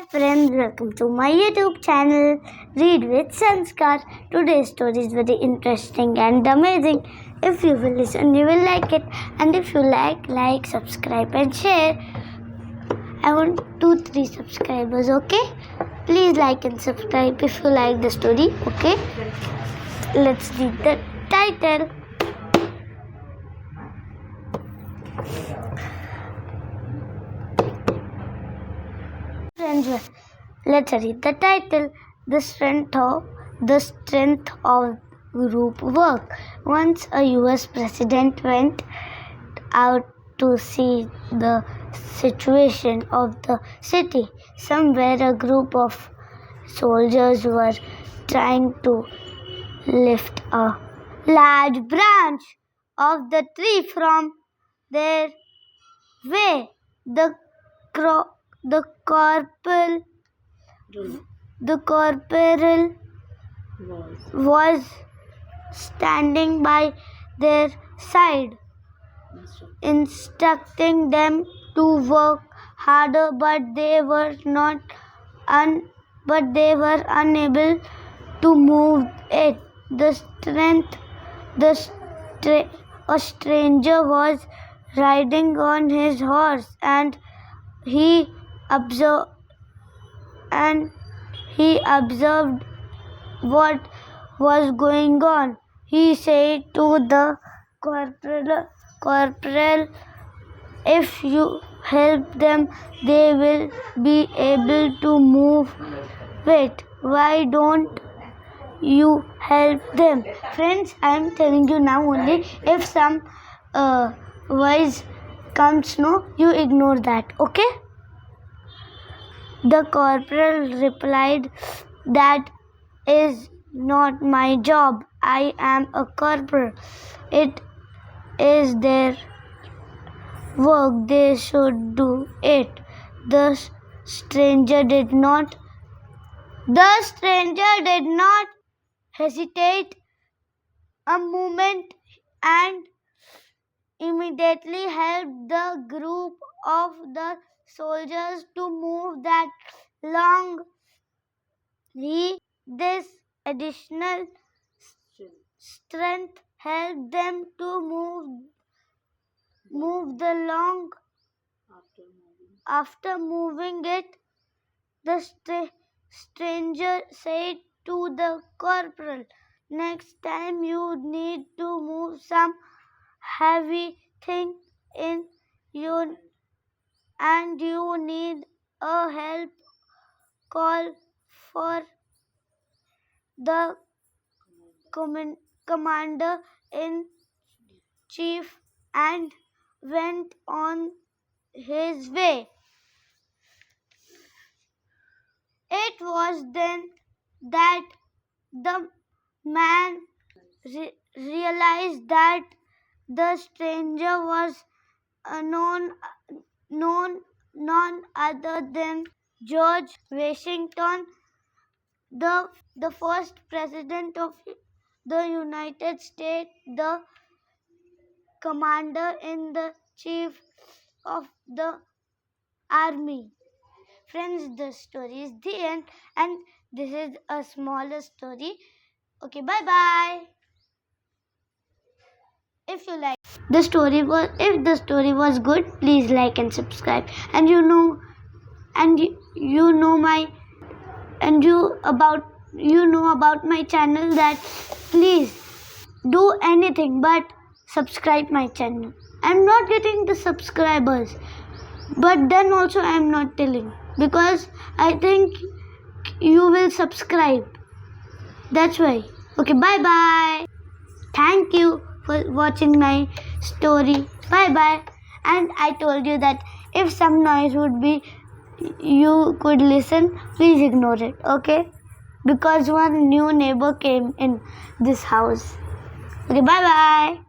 Friends, welcome to my YouTube channel Read with Sanskar. Today's story is very interesting and amazing. If you will listen, you will like it. And if you like, subscribe and share. I want 2-3 subscribers, okay? Please like and subscribe if you like the story, okay? Let's read the title. Friends, let's read the title. The strength of group work. Once a US president went out to see the situation of the city. Somewhere a group of soldiers were trying to lift a large branch of the tree from their way. The corporal was standing by their side, instructing them to work harder, but they were unable to move it. A stranger was riding on his horse, and he observed what was going on. He said to the corporal, if you help them, they will be able to move it. Why don't you help them? Friends, I am telling you now only. If some voice comes, no, you ignore that, okay? The corporal replied, that is not my job. I am a corporal. It is their work. They should do it. The stranger did not hesitate a moment and immediately helped the group of the soldiers to move that long. This additional strength helped them to move the log. After moving it, the stranger said to the corporal, next time you need to move some heavy thing and you need a help, call for the commander in chief, and went on his way. It was then that the man realized that the stranger was none other than George Washington, the first president of the United States, the commander in the chief of the army. Friends, the story is the end, and this is a smaller story. Okay, bye bye. If you like the story if the story was good, please like and subscribe. And you know about my channel, that please do anything but subscribe my channel. I'm not getting the subscribers, but then also I'm not telling, because I think you will subscribe. That's why. Okay, bye bye. Thank you for watching my story. Bye bye. And I told you that if some noise would be, you could listen, please ignore it, okay? Because one new neighbor came in this house. Okay, bye bye.